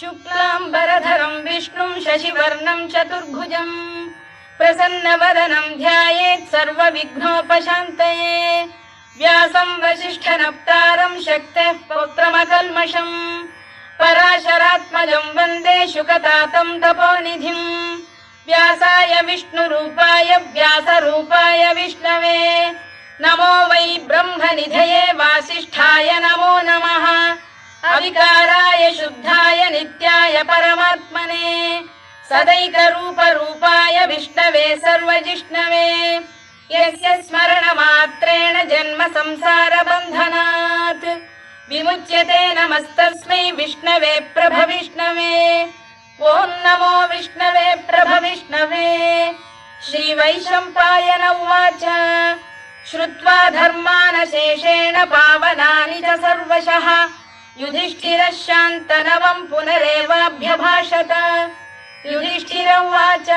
शुक्लाम्बरधरं विष्णुं शशिवर्णं चतुर्भुजं प्रसन्नवदनं ध्यायेत् सर्वविघ्नोपशान्तये। व्यासं वसिष्ठनप्तारं शक्तेः पौत्रमकल्मषम् पराशरात्मजं वन्दे शुकतातं तपोनिधिम्। व्यासाय विष्णुरूपाय व्यासरूपाय विष्णवे नमो वै ब्रह्मनिधये वासिष्ठाय नमो नमः। अविकाराय शुद्धाय नित्याय परमात्मने सदैकरूपरूपाय विष्णवे सर्वजिष्णवे यस्य स्मरणमात्रेण जन्म संसारबन्धनात् विमुच्यते नमस्तस्मै विष्णवे प्रभविष्णवे। ॐ नमो विष्णवे प्रभविष्णवे। श्रीवैशम्पायन उवाच श्रुत्वा धर्मानशेषेण पावनानि च सर्वशः युधिष्ठिरः शान्तनवं पुनरेवाभ्यभाषत। युधिष्ठिर उवाच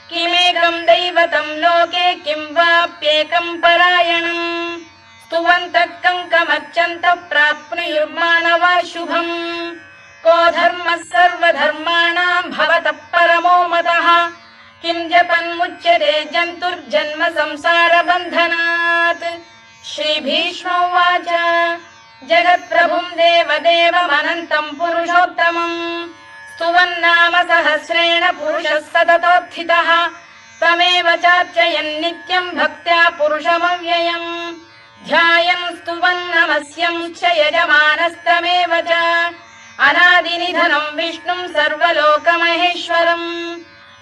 किमेकं दैवतं लोके किं वाप्येकं परायणम् स्तुवन्तः कङ्कमर्चन्तः प्राप्नुयुर्मानवा शुभम्। को धर्मः सर्वधर्माणां भवतः परमो मतः किं जपन्मुच्यते जन्तुर्जन्म संसारबन्धनात्। श्रीभीष्म उवाच जगत्प्रभुं देवदेवमनन्तं पुरुषोत्तमम् स्तुवन्नाम सहस्रेण पुरुषः सततोत्थितः तमेव चार्चयन् नित्यं भक्त्या पुरुषमव्ययम् ध्यायन् स्तुवन् नमस्यं च यजमानस्तमेव च अनादिनिधनं विष्णुं सर्वलोकमहेश्वरम्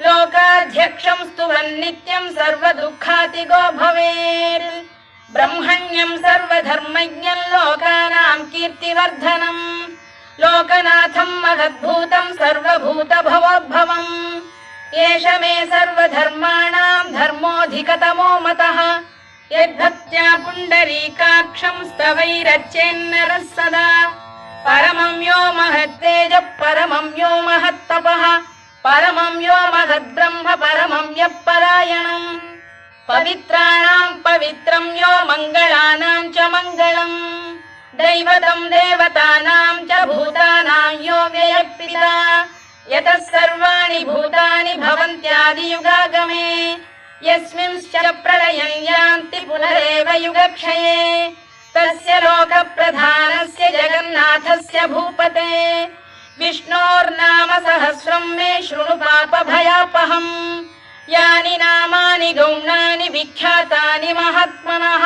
लोकाध्यक्षं स्तुवन् नित्यं सर्वदुःखातिगो भवेत्। ब्रह्मण्यं सर्वधर्मज्ञं लोकानां कीर्तिवर्धनम् लोकनाथं महद्भूतं सर्वभूतभवोद्भवम् एष मे सर्वधर्माणां धर्मोऽधिकतमो मतः यद्भक्त्या पुण्डरीकाक्षं स्तवैरच्चेन्नरः सदा परमं यो महत्तेजः परमं यो महत्तपः परमं यो महद्ब्रह्म परमं यः परायणम् पवित्राणां पवित्रं यो मङ्गलानां च मङ्गलम् दैवतं देवतानां च भूतानां यो व्ययः यतः सर्वाणि भूतानि भवन्त्यादियुगागमे यस्मिंश्च प्रलयं यान्ति पुनरेव युगक्षये तस्य लोकप्रधानस्य जगन्नाथस्य भूपते विष्णोर्नाम सहस्रं मे शृणु पापभयापहम् यानि नामानि गौणानि विख्यातानि महात्मनः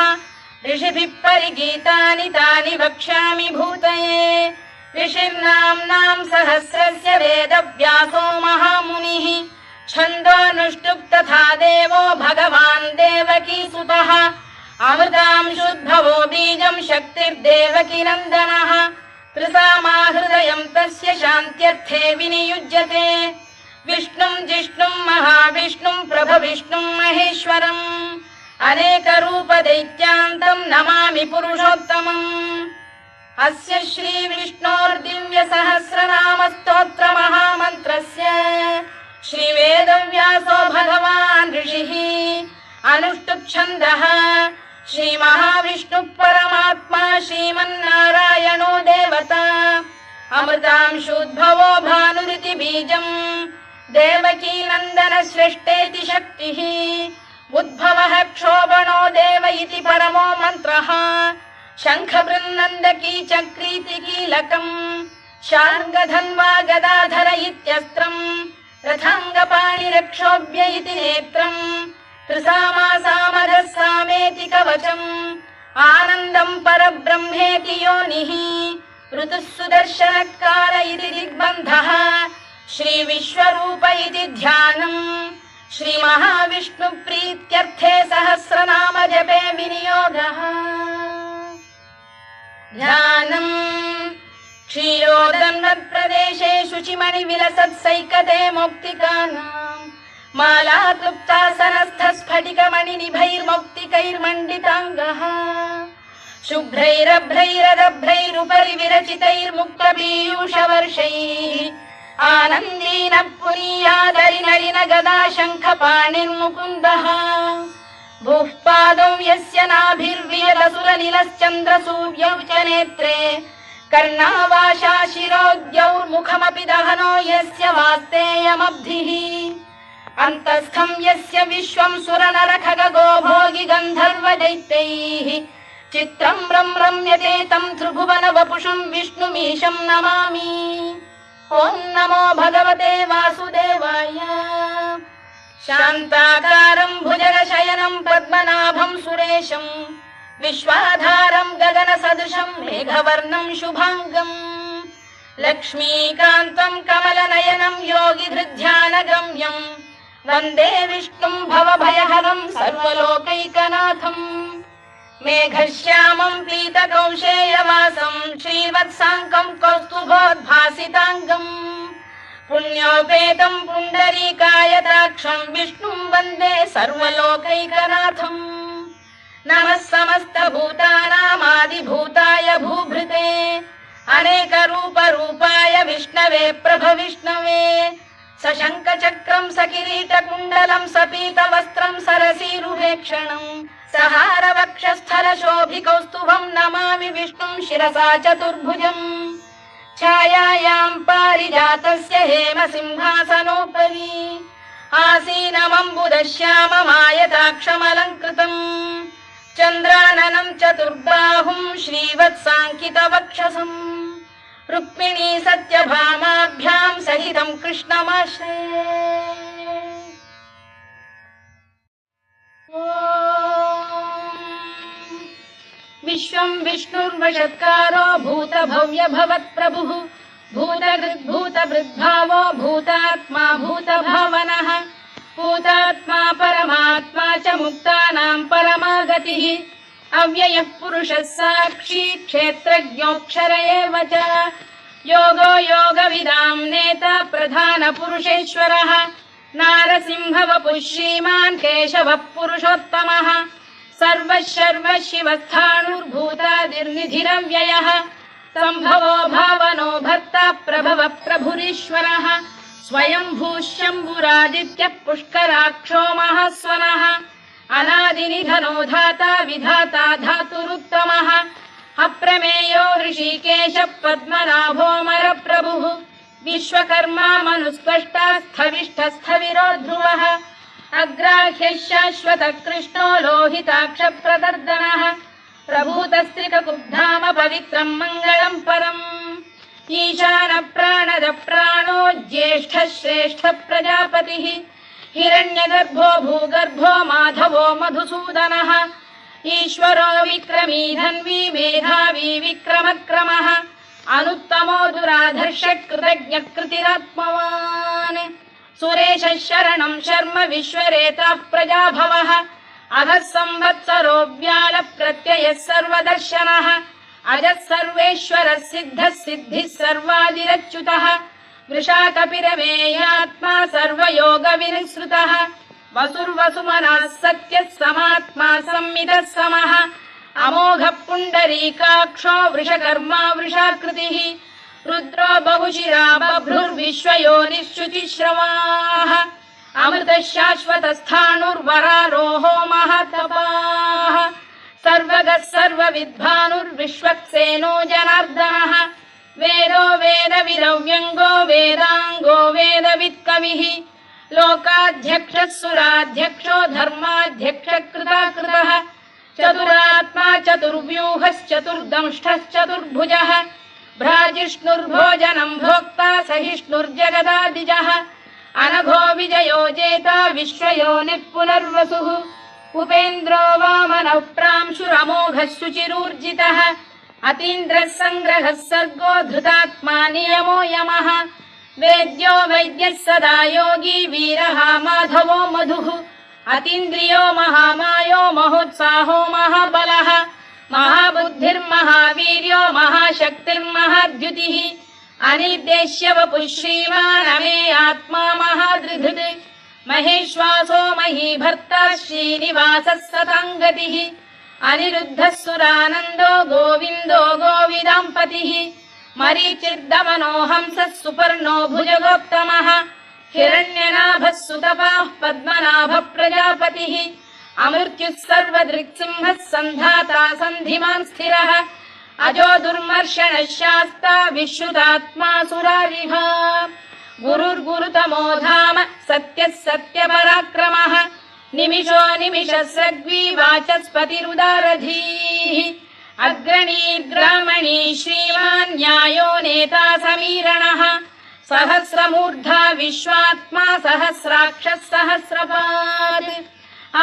ऋषिभिः परिगीतानि तानि वक्ष्यामि भूतये। ऋषिर्नाम्नां सहस्रस्य वेदव्यासो महामुनिः छन्दोऽनुष्टुप् तथा देवो भगवान् देवकीसुतः अमृतांशुद्भवो बीजं शक्तिर्देवकीनन्दनः त्रिसामाहृदयं तस्य शान्त्यर्थे विनियुज्यते विष्णुं जिष्णुं महाविष्णुं प्रभविष्णुं महेश्वरम् अनेकरूपदैत्यान्तं नमामि पुरुषोत्तमम्। अस्य श्रीविष्णोर्दिव्यसहस्रनामस्तोत्रमहामन्त्रस्य श्रीवेदव्यासो भगवान् ऋषिः अनुष्टुप्छन्दः श्रीमहाविष्णुः परमात्मा श्रीमन्नारायणो देवता अमृतांशुद्भवो भानुरिति बीजम् देवकीनन्दन श्रेष्ठेति शक्तिः उद्भवः क्षोभणो देव इति परमो मन्त्रः शङ्खबृन्नन्दकी चक्रीति कीलकम् शार्ङ्गधन्वा गदाधर इत्यस्त्रम् रथाङ्गपाणिरक्षोभ्य इति नेत्रम् त्रिसामासामरः सामेति कवचम् आनन्दं परब्रह्मेति योनिः ऋतुः सुदर्शनकार इति दिग्बन्धः श्रीविश्वरूप इति ध्यानम् श्रीमहाविष्णुप्रीत्यर्थे सहस्रनाम जपे विनियोगः। ध्यानम् क्षीरोदन्वत्प्रदेशे शुचिमणिविलसत्सैकते मौक्तिकानाम् मालाक्लुप्तासनस्थस्फटिकमणिनिभैर्मौक्तिकैर्मण्डिताङ्गः शुभ्रैरभ्रैरदभ्रैरुपरि विरचितैर्मुक्तपीयूषवर्षैः आनन्दीनः पुनीयादरिनलिन गदा शङ्खपाणिर्मुकुन्दः भूः पादौ यस्य नाभिर्वियदसुरनिलश्चन्द्रसूर्यौ च नेत्रे कर्णावाशा शिरोद्यौर्मुखमपि दहनो यस्य वास्तेयमब्धिः अन्तस्थं यस्य विश्वं सुरनरखगो भोगि गन्धर्वदैत्यैः चित्रं रम्यते तं त्रिभुवन वपुषं विष्णुमीशं नमामि। ॐ नमो भगवते वासुदेवाय। शान्ताकारं भुजगशयनं पद्मनाभं सुरेशं विश्वाधारं गगनसदृशं मेघवर्णं शुभाङ्गं लक्ष्मीकान्तं कमलनयनं योगिधृध्यानगम्यं वन्दे विष्णुं भवभयहरं सर्वलोकैकनाथम्। मेघश्यामं पीतकौशेयवासं श्रीवत्साङ्कं कौस्तुभोद्भासिताङ्गम् पुण्योपेतं पुण्डरीकायताक्षं विष्णुं वन्दे सर्वलोकैकनाथम्। नमः समस्तभूतानामादिभूताय भूभृते अनेकरूपरूपाय विष्णवे प्रभविष्णवे सशङ्खचक्रं सकिरीटकुण्डलं सपीतवस्त्रं सरसीरुहेक्षणं सहारवक्षस्थलशोभिकौस्तुभं नमामि विष्णुं शिरसा चतुर्भुजम्। छायायां पारिजातस्य हेमसिंहासनोपरि आसीनमम्बुदश्याममायताक्षमलङ्कृतम् चन्द्राननं चतुर्बाहुं श्रीवत्साङ्कितवक्षसम् रुक्मिणी सत्यभामाभ्यां सहितं कृष्णमाश्रये। विश्वं विष्णुर्वषत्कारो भूतभव्य भवत्प्रभुः भूतभृद्भावो भूतात्मा भूतभावनः भूतात्मा परमात्मा च मुक्तानां परमागतिः अव्ययः पुरुषः साक्षी क्षेत्रज्ञोऽक्षर एव च योगो योगविदां नेता प्रधानपुरुषेश्वरः नारसिंहवपुः श्रीमान् केशवः पुरुषोत्तमः सर्वः शर्वः शिवस्थाणुर्भूतादिर्निधिरव्ययः सम्भवो भावनो भर्ता प्रभवः प्रभुरीश्वरः स्वयंभूः शम्भुरादित्यः पुष्कराक्षो महास्वनः अनादिनिधनो धाता विधाता धातुरुत्तमः अप्रमेयो ऋषिकेशः पद्मनाभोऽमरप्रभुः विश्वकर्मा मनुस्पष्टा स्थविष्ठस्थविरो ध्रुवः अग्राह्यः शाश्वतः कृष्णो लोहिताक्षप्रदर्दनः प्रभूतस्त्रिककुब्धाम पवित्रं मङ्गलं परम् ईशानः प्राणदः प्राणो ज्येष्ठः श्रेष्ठः प्रजापतिः हिरण्यगर्भो भूगर्भो माधवो मधुसूदनः ईश्वरो विक्रमी धन्वी मेधावी विक्रमक्रमः अनुत्तमो दुराधर्षः कृतज्ञः कृतिरात्मवान् सुरेशः शरणं शर्म विश्वरेताः प्रजाभवः अधः संवत्सरो व्यालः प्रत्ययः सर्वदर्शनः अजः सर्वेश्वरः सिद्धः सिद्धिः सर्वादिरच्युतः वृषाकपिरमेयात्मा सर्वयोगविनिसृतः वसुर्वसुमनः सत्यः समात्मा संमितः समः अमोघः पुण्डरीकाक्षो वृषकर्मा वृषाकृतिः रुद्रो बहुशिरा बभ्रुर्विश्वयोनिश्रुतिश्रवाः अमृतः शाश्वतस्थाणुर्वरारोहो महातपाः सर्वगः सर्वविद्भानुर्विश्वक्सेनो जनार्दनः वेदो वेदविरव्यङ्गो वेदाङ्गो वेदवित्कविः लोकाध्यक्षः सुराध्यक्षो धर्माध्यक्षः कृताकृतः चतुरात्मा चतुर्व्यूहश्चतुर्दंष्टश्चतुर्भुजः भ्राजिष्णुर्भोजनं भोक्ता सहिष्णुर्जगदादिजः अनघो विजयो जेता विश्वयोनिः पुनर्वसुः उपेन्द्रो वामनः प्रांशुरमोघः शुचिरूर्जितः अतीन्द्रः सङ्ग्रहः सर्गो धृतात्मा नियमो यमः वेद्यो वैद्यः सदा योगी वीरः माधवो मधुः अतीन्द्रियो महामायो महोत्साहो महाबलः महाबुद्धिर्महावीर्यो महाशक्तिर्महाद्युतिः अनिर्देश्य वपुः श्रीमान् अमे आत्मा महाधृधृत् महेश्वासो महीभर्ता श्रीनिवासः सताङ्गतिः अनिरुद्धः सुरानन्दो गोविन्दो गोविदाम्पतिः मरीचिर्दमनो हंसः सुपर्णो भुजगोत्तमः हिरण्यनाभः सुतपाः पद्मनाभः प्रजापतिः अमृत्युः सर्वदृक्सिंहः सन्धाता सन्धिमान् स्थिरः अजो दुर्मर्षणः शास्ता विश्रुतात्मा सुरारिः गुरुर्गुरुतमो धाम सत्यः सत्यपराक्रमः निमिषो निमिषस्रग्वी वाचस्पतिरुदारधीः अग्रणी श्रीमान् न्यायो नेता समीरणः सहस्रमूर्धा विश्वात्मा सहस्राक्षः सहस्रपात्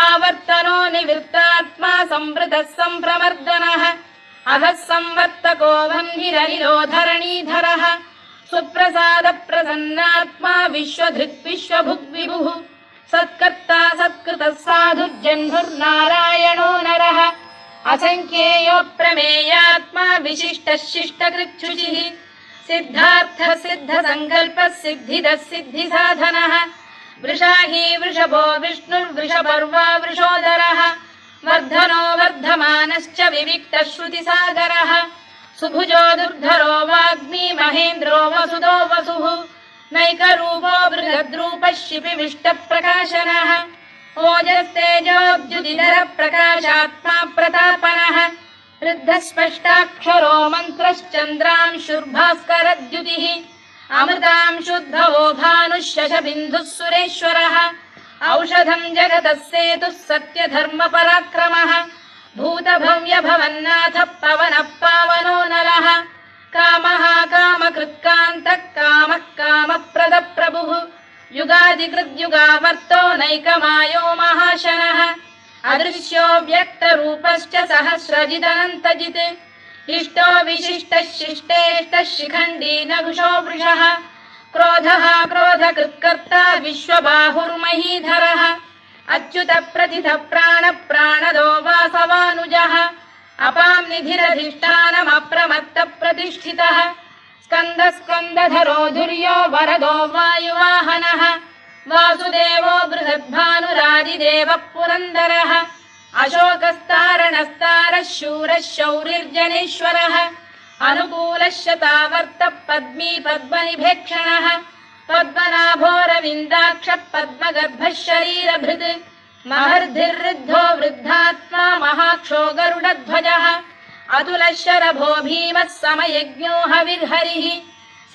आवर्तनो निवृत्तात्मा संवृतः सम्प्रमर्दनः अधः संवर्तको वह्निरनिरो धरणीधरः सुप्रसाद प्रसन्नात्मा विश्वधृक् विश्वभुग्विभुः सत्कर्ता सत्कृतः साधुर्जह्नुर्नारायणो नरः असंख्येयो प्रमेयात्मा विशिष्टः शिष्टकृच्छुचिः सिद्धार्थः सिद्धसङ्कल्पः सिद्धिदः सिद्धिसाधनः वृषाही वृषभो विष्णुर्वृषपर्वा वृषोदरः वर्धनो वर्धमानश्च विविक्तः श्रुतिसागरः सुभुजो दुर्धरो वाग्मी महेन्द्रो वसुदो वसुः नैकरूपो बृहद्रूपः शिपिविष्टप्रकाशनः ओजस्तेजोद्युतिधरः प्रकाशात्मा प्रतापनः ऋद्धस्पष्टाक्षरो मन्त्रश्चन्द्रांशुर्भास्करद्युतिः अमृतांशुद्धवो भानुः शशबिन्दुः सुरेश्वरः औषधम् जगतः सेतुः सत्यधर्मपराक्रमः भूतभव्यभवन्नाथः पवनः पावनो नरः कामः कामकृत्कान्तः कामः कामप्रदप्रभुः युगादिकृद्युगावर्तो नैकमायो महाशनः अदृश्यो व्यक्तरूपश्च सहस्रजिदनन्तजित् इष्टो विशिष्टः शिष्टेष्टः शिखण्डी नघुषो वृषः क्रोधः क्रोधकृत्कर्ता विश्वबाहुर्महीधरः अच्युतप्रथितः प्राणदो वासवानुजः अपां निधिरधिष्ठानमप्रमत्तप्रतिष्ठितः स्कन्दधरो धुर्यो वरदो वायुवाहनः वासुदेवो बृहद्भानुरादिदेवः पुरन्दरः अशोकस्तारणस्तारः शूरः शौरिर्जनेश्वरः अनुकूलः शतावर्तः पद्मी पद्मनिभेक्षणः पद्मनाभोरविन्दाक्षः पद्मगर्भः शरीरभृत् महर्धिर्वृद्धो वृद्धात्मा महाक्षो गरुडध्वजः अतुलः शरभो भीमः समयज्ञो हविर्हरिः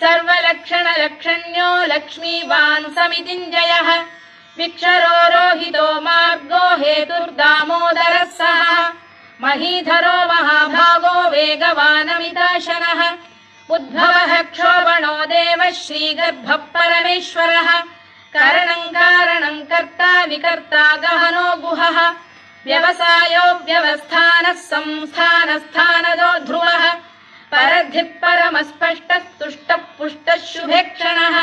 सर्वलक्षणलक्षण्यो लक्ष्मीवान् समितिञ्जयः विक्षरो रोहितो मार्गो हेतुर्दामोदरः सः महीधरो महाभागो वेगवानमिताशनः उद्भवः क्षोभणो देवः श्रीगर्भः परमेश्वरः करणं कारणं कर्ता विकर्ता गहनो गुहः व्यवसायो व्यवस्थानः संस्थानस्थानदो ध्रुवः परद्धिः परमस्पष्टः तुष्टः पुष्टः शुभेक्षणः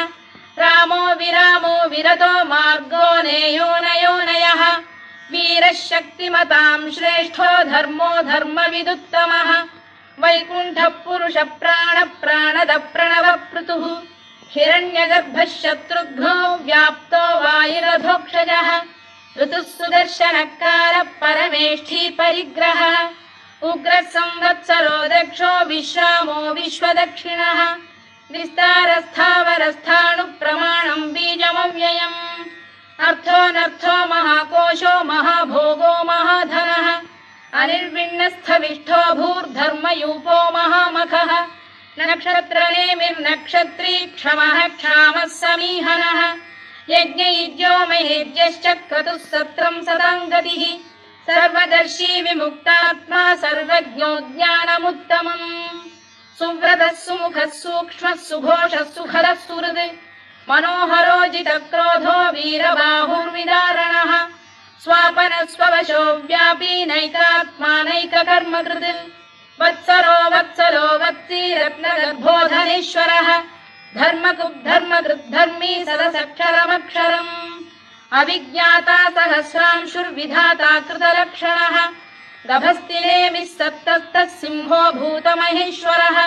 रामो विरामो विरतो मार्गो नेयो नयोनयः वीरः शक्तिमतां श्रेष्ठो धर्मो धर्मविदुत्तमः वैकुण्ठः पुरुषः प्राणदः प्रणवपृतुः हिरण्यगर्भः शत्रुघ्नो व्याप्तो वायुरधोक्षजः ऋतुः सुदर्शनकारः परमेष्ठी परिग्रहः उग्रः संवत्सरो दक्षो विश्रामो विश्वदक्षिणः विस्तारस्थावरस्थाणुः प्रमाणं बीजमव्ययम् अर्थोऽनर्थो महाकोशो महाभोगो महाधनः अनिर्विण्णस्थविष्ठो भूर्धर्मयूपो महामखः नक्षत्रनेमिर्नक्षत्री क्षमः क्षामः समीहनः यज्ञयुज्यो महेज्यश्च क्रतुः सत्रं सदां गतिः सर्वदर्शी विमुक्तात्मा सर्वज्ञो ज्ञानमुत्तमम् सुव्रतः सुमुखः सूक्ष्मः सुघोषः सुखदः सुहृद् मनोहरो जितक्रोधो वीरबाहुर्विदारणः स्वापनः स्ववशो व्यापी नैकात्मा नैककर्मकृत् वत्सरो वत्सी रत्नगर्भोधनेश्वरः धर्मकृद्धर्मी सदसक्षरमक्षरम् अविज्ञाता सहस्रांशुर्विधाता कृतलक्षणः गभस्तिनेमिः सप्तस्तः सिंहो भूतमहेश्वरः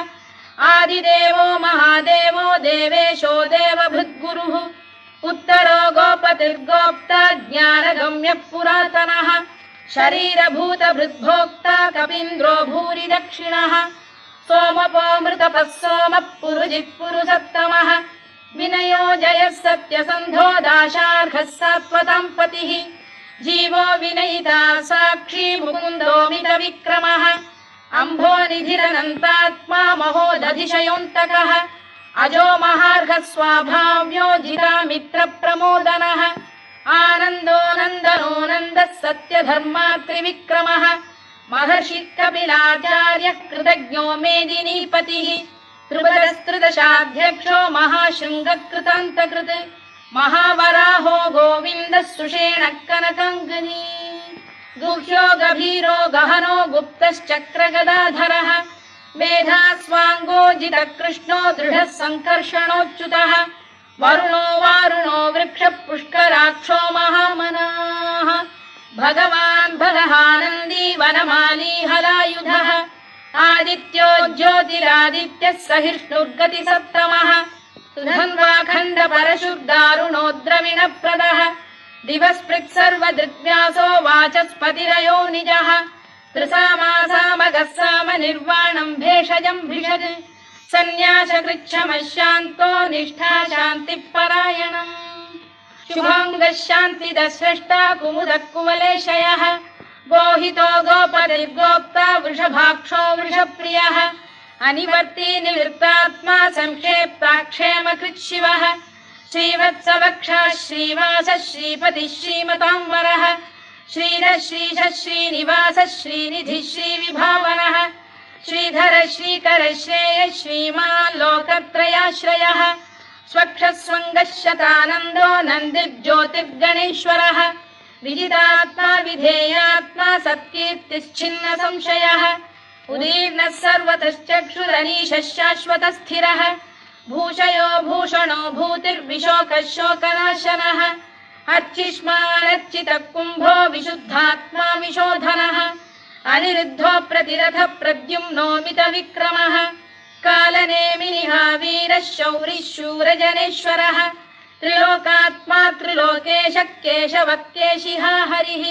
आदिदेवो महादेवो देवेशो देवभृद्गुरुः उत्तरो गोपतिर्गोप्ता ज्ञानगम्यः पुरातनः शरीरभूतभृद्भोक्ता कपीन्द्रो भूरि दक्षिणः सोमपोऽमृतपः सोमः पुरुजिः पुरुषत्तमः विनयो जयः सत्यसन्धो दाशार्हः सात्वतां पतिः जीवो विनयिता साक्षी मुकुन्दो मितविक्रमः अम्भोनिधिरनन्तात्मा महोदधिशयोऽन्तकः अजो महार्घः स्वाभाव्यो जितामित्रप्रमोदनः आनन्दो नन्दनो नन्दः सत्यधर्मात्रिविक्रमः महर्षि कपिलाचार्यः कृतज्ञो मेदिनीपतिः त्रिपदस्त्रिदशाध्यक्षो महाशृङ्गकृतान्तकृत् महावराहो गोविन्दः सुषेणः कनकाङ्गनी गुह्यो गभीरो गहनो गुप्तश्चक्रगदाधरः मेधास्वाङ्गो जितकृष्णो दृढः सङ्कर्षणोच्युतः वरुणो वारुणो वृक्षः पुष्कराक्षो महामनाः भगवान् बलहानन्दी वनमाली हलायुधः आदित्यो ज्योतिरादित्यः सहिष्णुर्गतिसप्तमः सुधन्वाखण्ड परशुर्दारुणो द्रविणप्रदः दिवस्पृक् सर्वदृग्व्यासो वाचस्पतिरयो निजः त्रिसामासामगः साम निर्वाणम् भेषजम् भिषज सन्न्यासकृच्छमशान्तो निष्ठा शान्तिः परायणम् शुभाङ्गः शान्तिदः स्रष्टा कुमुदः कुवलेशयः गोहितो गोपतिर्गोप्ता वृषभाक्षो वृषप्रियः अनिवर्ती निवृत्तात्मा संक्षेप्ताक्षेमकृत् शिवः श्रीवत्सवक्षः श्रीवासः श्रीपतिः श्रीमताम्बरः श्रीधः श्रीशः श्रीनिवासः श्रीनिधिः श्रीविभावनः श्रीधर श्रीकर श्रेयः श्रीमान् लोकत्रयाश्रयः स्वक्षः स्वङ्गः शतानन्दो नन्दिर्ज्योतिर्गणेश्वरः विजितात्मा विधेयात्मा सत्कीर्तिश्छिन्न संशयः उदीर्णः सर्वतश्चक्षुरनीशः शाश्वतः स्थिरः भूषयो भूषणो भूतिर्विशोकः शोकनाशनः अर्चिष्मानर्चितः कुम्भो विशुद्धात्मा विशोधनः अनिरुद्धो प्रतिरथः प्रद्युम्नो मितविक्रमः कालनेमिनिः वीरः शौरिः शूरजनेश्वरः त्रिलोकात्मा त्रिलोकेशः केशवः केशिः हरिः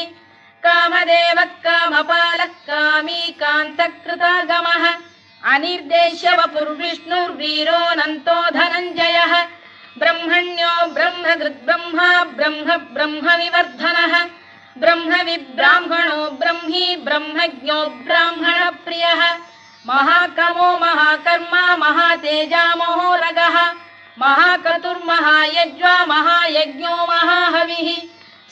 कामदेवः कामपालः कामी कान्तकृतागमः अनिर्देश्य वपुर्विष्णुर्वीरोऽनन्तो धनञ्जयः ब्रह्मण्यो ब्रह्मकृद्ब्रह्मा ब्रह्म ब्रह्मविवर्धनः ब्रह्मविब्राह्मणो ब्रह्मी ब्रह्मज्ञो ब्राह्मणप्रियः महाकमो महाकर्मा महातेजा महोरगः महाक्रतुर्महायज्वा महायज्ञो महाहविः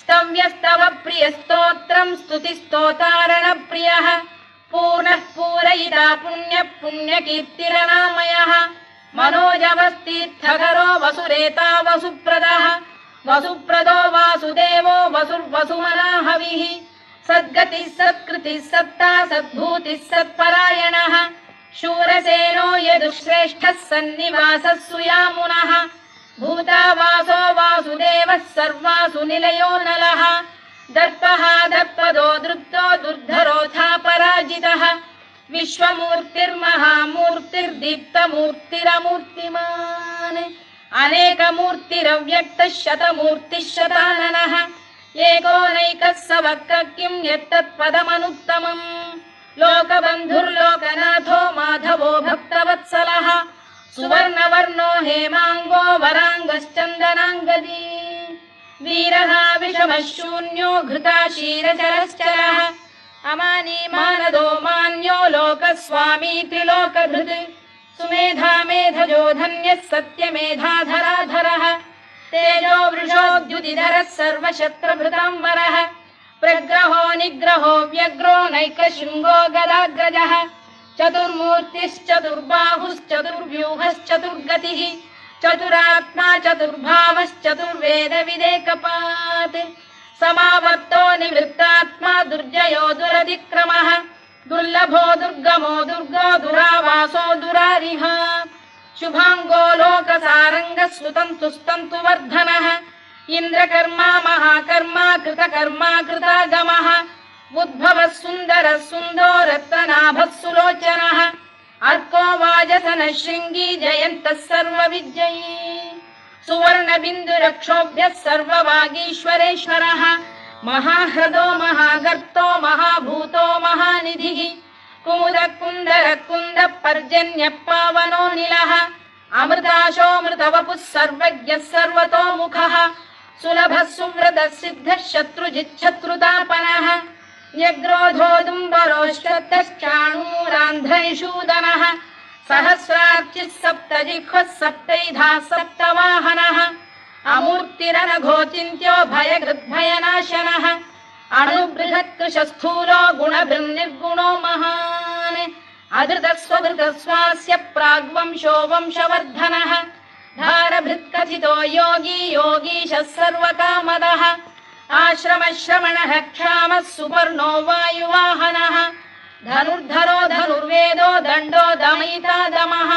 स्तव्यस्तव प्रियस्तोत्रम् स्तुतिस्तोतारणप्रियः पूर्णः पूरयिता पुण्यः पुण्यकीर्तिरनामयः मनोजवस्तीर्थकरो वसुरेता वसुप्रदः वसुप्रदो वासुदेवो वसुर्वसुमनाहविः सद्गतिः सत्कृतिः सत्ता सद्भूतिः सत्परायणः शूरसेनो यदुश्रेष्ठः सन्निवासः सुयामुनः भूतावासो वासुदेवः सर्वासु निलयो नलः दर्पः दर्पदो दृप्तो दुर्धरोऽथा पराजितः विश्वमूर्तिर्महामूर्तिर्दीप्तमूर्तिरमूर्तिमान् अनेकमूर्तिरव्यक्तः शतमूर्तिः शताननः एकोनैकः स वक्र किं यत्तत्पदमनुत्तमम् लोकबन्धुर्लोकनाथो माधवो भक्तवत्सलः सुवर्णवर्णो हेमाङ्गो वराङ्गश्चन्दनाङ्गदी वीरः विषमः शून्यो घृता क्षीरचरश्चरः अमानी मानदो मान्यो लोकस्वामी त्रिलोकधृत् सुमेधा मेधजो धन्यः सत्यमेधाधराधरः तेजो वृषोद्युतिधरः सर्वशस्त्रभृताम्बरः प्रग्रहो निग्रहो व्यग्रो नैकशृङ्गो गदाग्रजः चतुर्मूर्तिश्चतुर्बाहुश्चतुर्व्यूहश्चतुर्गतिः चतुरात्मा चतुर्भावश्चतुर्वेदविदेकपात् समावर्तो निवृत्तात्मा दुर्जयो दुरतिक्रमः दुर्लभो दुर्गमो दुर्गो दुरावासो दुरारिः शुभाङ्गो लोकसारङ्गः सुतन्तु स्तन्तु वर्धनः इन्द्रकर्मा महाकर्मा कृतकर्मा कृतागमः उद्भवः सुन्दरः सुन्दो रत्ननाभः सुलोचनः अर्को वाजसनः शृङ्गी जयन्तः सर्वविजयी सुवर्णबिन्दुरक्षोभ्यः सर्ववागीश्वरेश्वरः महाह्रदो महागर्तो महाभूतो महानिधिः कुमुद कुन्दर कुन्द पर्जन्यः पावनो निलः अमृताशोऽमृतवपुः सर्वज्ञः सर्वतोमुखः सुलभः सुव्रतः सिद्धः शत्रुजिच्छत्रुतापनः न्यग्रोधोदुम्बरोश्वत्तश्चाणूरान्ध्रैषूदनः सहस्रार्चिः सप्तजिह्वः सप्तैधा सप्तवाहनः अमूर्तिरनघोचिन्त्यो भयकृद्भयनाशनः अणुबृहत्कृशस्थूलो गुणभृन्निर्गुणो महान् अधृतस्वधृतस्वास्य प्राग्वंशो वंशवर्धनः धारभृत्कथितो योगी योगीशः सर्वकामदः आश्रमश्रमणः क्षामः सुपर्णो वायुवाहनः धनुर्धरो धनुर्वेदो दण्डो दमयिता दमः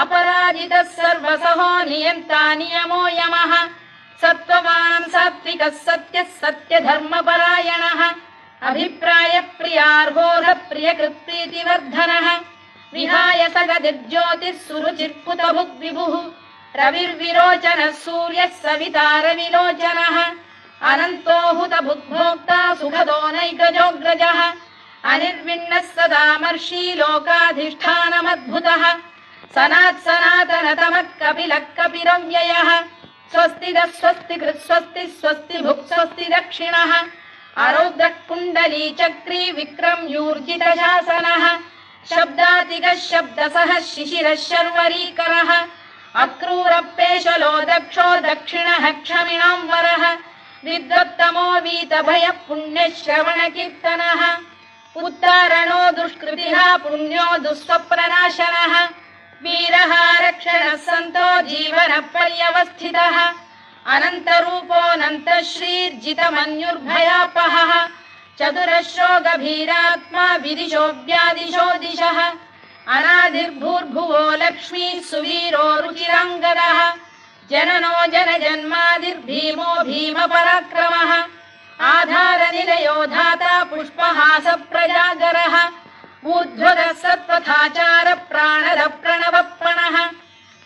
अपराजितः सर्वसहो नियन्ता नियमो यमः सत्त्ववान् सात्विकः सत्यः सत्यधर्मपरायणः अभिप्रायप्रियार्होरप्रियकृत्प्रीतिवर्धनः विहाय सगदिर्ज्योतिः सुरुचिर्कुतभुग्विभुः रविर्विरोचनः सूर्यः सवितारविलोचनः अनन्तो हुतभुग्भोक्ता सुखदो नैकजोऽग्रजः अनिर्विण्णः सदामर्षी लोकाधिष्ठानमद्भुतः सनातनतमः कपिलः कपिरव्ययः स्वस्तिदः स्वस्तिकृत् स्वस्ति स्वस्ति भुक् स्वस्ति दक्षिणः आरौद्रः कुण्डली चक्री विक्रम्यूर्जितशासनः शब्दातिगः शब्दसः शिशिरः शर्वरीकरः अक्रूरपेशलो दक्षो दक्षिणः क्षमिणां वरः विद्वत्तमो वीतभयः पुण्यश्रवणकीर्तनः उत्तारणो दुष्कृतिः पुण्यो दुःस्वप्ननाशनः वीरः रक्षणः सन्तो जीवनपर्यवस्थितः अनन्तरूपोऽनन्तश्रीर्जितमन्युर्भयापहः चतुरश्रो गभीरात्मा विदिशो व्यादिशो दिशः अनादिर्भूर्भुवो लक्ष्मीः सुवीरो रुचिराङ्गदः जननो जनजन्मादिर्भीमो भीमपराक्रमः आधारनिलयो धाता पुष्पहासप्रजागरः ऊर्ध्वगः सत्त्वथाचार प्राणदः प्रणवप्रणः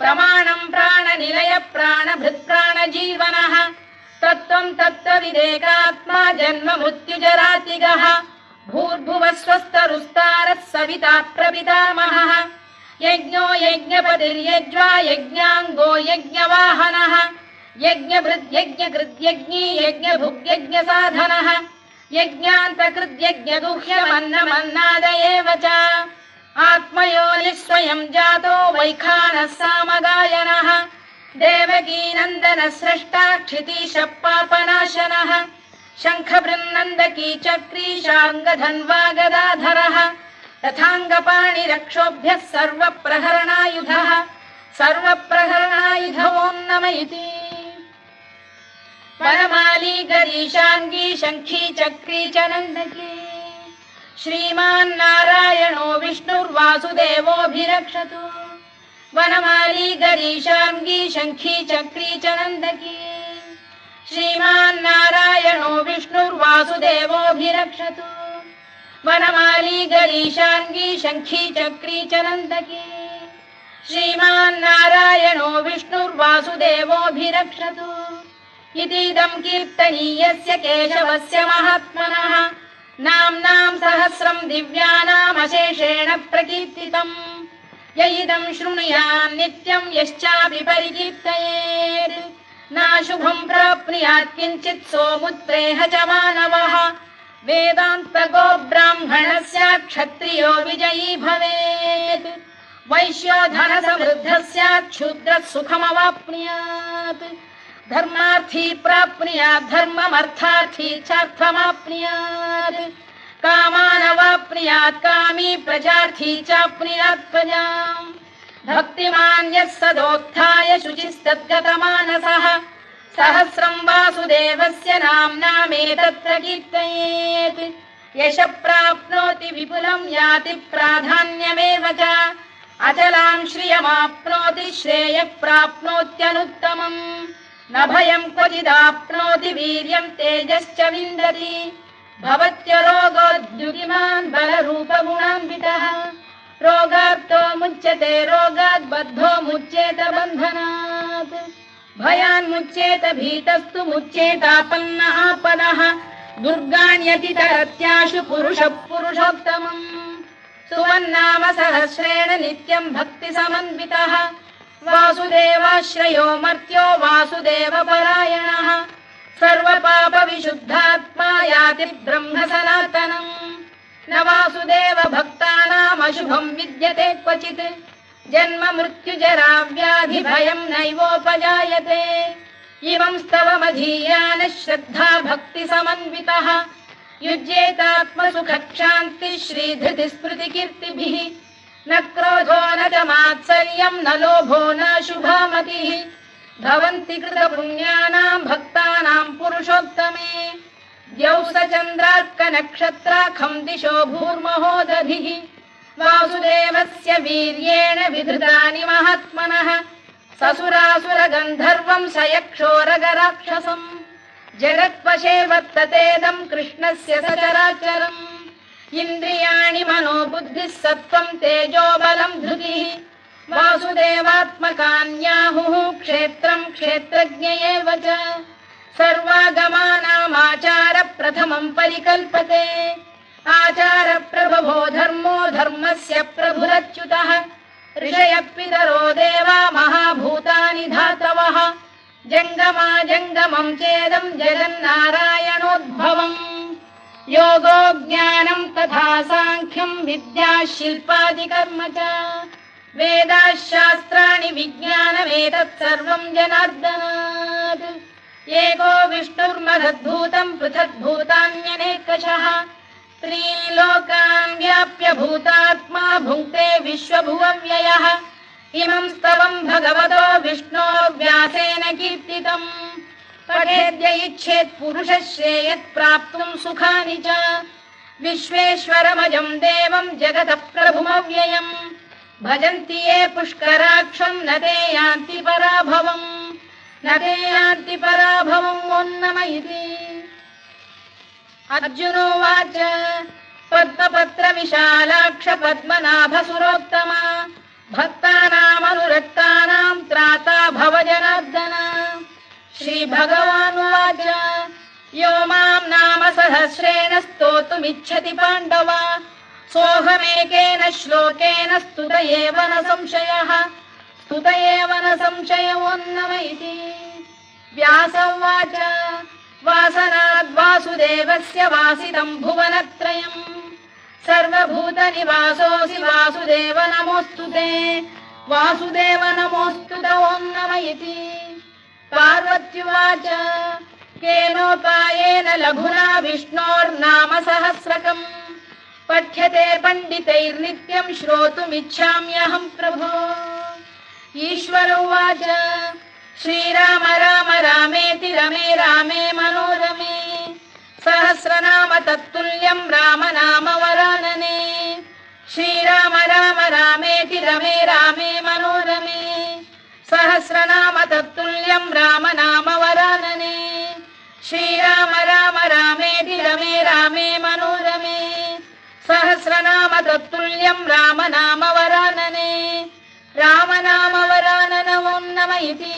प्रमाणं प्राणनिलय प्राणभृत्प्राणजीवनः तत्त्वं तत्त्वविदेकात्मा जन्म मृत्युजरातिगः भूर्भुवः स्वस्तरुस्तारः सविता प्रपितामहः यज्ञो यज्ञपतिर्यज्वा यज्ञाङ्गो यज्ञवाहनः यज्ञभृद्यज्ञकृद्यज्ञी यज्ञभुग्यज्ञसाधनः यज्ञान्तकृद्यज्ञगुह्यमन्नमन्नाद एव च आत्मयोनिः स्वयं जातो वैखानः सामगायनः देवकीनन्दनः स्रष्टा क्षितीशः पापनाशनः शङ्खबृन्नन्दकी चक्री शार्ङ्गधन्वा गदाधरः तथाङ्गपाणिरक्षोभ्यः सर्वप्रहरणायुधः सर्वप्रहरणायुधो नम इति वनमाली गरीशाङ्गी शङ्खी चक्री च नन्दकी श्रीमान्नारायणो विष्णुर्वासुदेवोऽभिरक्षतु वनमाली गरीशाङ्गी शङ्खी चक्री च नन्दकी श्रीमान्नारायणो विष्णुर्वासुदेवोऽभिरक्षतु वनमाली गरीशाङ्गी शङ्खी चक्री च नन्दकी श्रीमान्नारायणो विष्णुर्वासुदेवोऽभिरक्षतु इतीदं कीर्तनीयस्य केशवस्य महात्मनः नाम्नां सहस्रं दिव्यानामशेषेण प्रकीर्तितम् य इदं शृणुयात् नित्यं यश्चापि परिकीर्तयेत् नाशुभं प्राप्नुयात् किञ्चित् सोमुत्प्रेह च मानवः वेदान्तको ब्राह्मणः स्यात् क्षत्रियो विजयी भवेत् वैश्यो धनसमृद्धः स्यात् शूद्रः सुखमवाप्नुयात् धर्मार्थी प्राप्नुयात् धर्ममर्थार्थी चार्थमाप्नुयात् कामानवाप्नुयात् कामी प्रजार्थी चाप्नुयात् प्रजाम् भक्तिमान् यः सदोत्थाय शुचिस्तद्गतमानसः सहस्रं वासुदेवस्य नाम्नामेतत्र कीर्तयेत् यशः प्राप्नोति विपुलं याति प्राधान्यमेव च अचलां श्रियमाप्नोति श्रेयः प्राप्नोत्यनुत्तमम् न भयं क्वचिदाप्नोति वीर्यं तेजश्च विन्दति भवत्यरोगोद्युतिमान् बलरूपगुणान्वितः रोगार्तो मुच्यते रोगात् बद्धो मुच्येत बन्धनात् भयान्मुच्येत भीतस्तु मुच्येतापन्न आपदः दुर्गाण्यतितरत्याशु पुरुषः पुरुषोत्तमम् सुवन्नाम सहस्रेण नित्यं भक्तिसमन्वितः वासुदेवाश्रयो मर्त्यो वासुदेवपरायणः सर्वपापविशुद्धात्मा याति ब्रह्म सनातनम् न वासुदेव भक्तानामशुभं विद्यते क्वचित् जन्म मृत्युजरा व्याधि भयं नैवोपजायते इमं स्तवमधीयानः श्रद्धा भक्ति समन्वितः युज्येतात्मसुखक्षान्तिः श्रीधृतिस्मृतिकीर्तिभिः न क्रोधो न च मात्सर्यं न लोभो न शुभामतिः भवन्ति कृतपुण्यानां भक्तानां पुरुषोत्तमे द्यौसचन्द्रार्कनक्षत्राखं दिशो भूर्महो दधिः वासुदेवस्य वीर्येण विधृतानि महात्मनः ससुरासुरगन्धर्वं स यक्षोरगराक्षसम् जगत्वशे वर्ततेदं कृष्णस्य सचराचरम् इन्द्रियाणि मनो बुद्धिः सत्त्वं तेजो बलं धृतिः वासुदेवात्मकान्याहुः क्षेत्रं क्षेत्रज्ञ एव च सर्वागमानामाचार प्रथमं परिकल्पते आचार प्रभवो धर्मो धर्मस्य प्रभुरच्युतः ऋषयः पितरो देवा महाभूतानि धातवः जङ्गमा जङ्गमं चेदं जगन्नारायणोद्भवम् योगो ज्ञानं तथा साङ्ख्यं विद्या शिल्पादिकर्म च वेदाः शास्त्राणि विज्ञानमेतत् सर्वं जनार्दनात् एको विष्णुर्महद्भूतं पृथग्भूतान्यनेकशः त्रीन् लोकान् व्याप्य भूतात्मा भुङ्क्ते विश्वभुवव्ययः इमं स्तवं भगवतो विष्णोर्व्यासेन कीर्तितम् पठेद्य इच्छेत् पुरुषः श्रेयत् प्राप्तुं सुखानि च विश्वेश्वरमजं देवं जगतः प्रभुमव्ययम् भजन्ति ये पुष्कराक्षं न ते यान्ति पराभवम् न ते यान्ति पराभवम् ओन्नमयिति अर्जुनोवाच पद्मपत्र विशालाक्ष पद्मनाभ सुरोत्तमा भक्तानामनुरक्तानां त्राता भव जनार्दन श्रीभगवानुवाच यो मां नाम सहस्रेण स्तोतुमिच्छति पाण्डव सोऽहमेकेन श्लोकेन स्तुत एव न संशयः स्तुत एव न संशयोऽन्नमयिति व्यास उवाच वासनाद्वासुदेवस्य वासितं भुवनत्रयम् सर्वभूतनिवासोऽसि वासुदेव नमोऽस्तु ते वासुदेव नमोऽस्तु ते ओन्नमयिति पार्वत्युवाच केनोपायेन लघुना विष्णोर्नाम सहस्रकम् पठ्यते पण्डितैर्नित्यं श्रोतुमिच्छाम्यहं प्रभो ईश्वर उवाच श्रीराम राम रामेति रमे रामे मनोरमे सहस्रनाम तत्तुल्यं राम नाम वरानने श्रीराम राम रामेति रमे रामे मनोरमे सहस्रनाम तत्तुल्यं राम नाम वरानने श्रीराम राम रामेति रमे रामे मनोरमे सहस्रनाम तत्तुल्यं राम नाम वरानने राम नाम वरानन ओन्नमयिति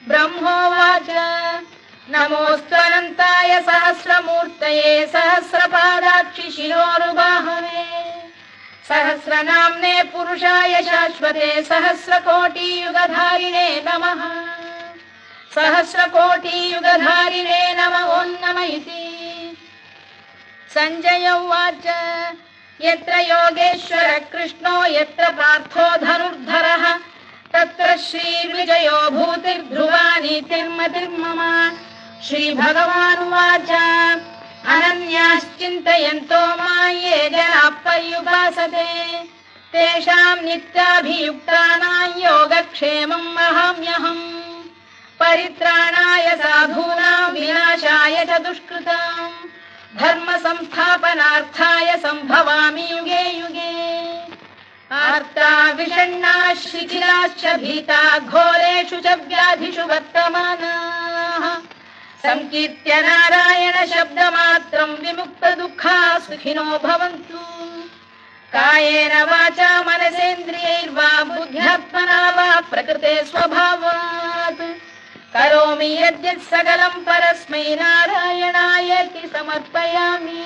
ब्रह्मोवाच नमोऽस्त्वनन्ताय सहस्रमूर्तये सहस्रपादाक्षि शिरोरुबाहवे सहस्रनाम्ने पुरुषाय शाश्वते सहस्रकोटियुगधारिणे नमः सहस्रकोटियुगधारिणे नमः ओन्नमयिति सञ्जय उवाच यत्र योगेश्वर कृष्णो यत्र पार्थो धनुर्धरः तत्र श्रीविजयो भूतिर्ध्रुवा नीतिर्मतिर्मम श्रीभगवानुवाच अनन्याश्चिन्तयन्तो मां ये जनाः पर्युपासते तेषां नित्याभियुक्तानां योगक्षेमं वहाम्यहम् परित्राणाय साधूनां विनाशाय च दुष्कृताम् धर्म संस्थापनार्थाय संभवामि युगे युगे आर्ता विषण्णा शिथिलाश्च भीता घोरेषु च व्याधिषु वर्तमानाः संकीर्त्य नारायण शब्दमात्रं विमुक्त दुःखाः सुखिनो भवन्तु कायेन वाचा मनसेन्द्रियैर्वा बुद्ध्यात्मना वा प्रकृते स्वभावात् करोमि यद्यत् सकलं परस्मै नारायणायेति समर्पयामि।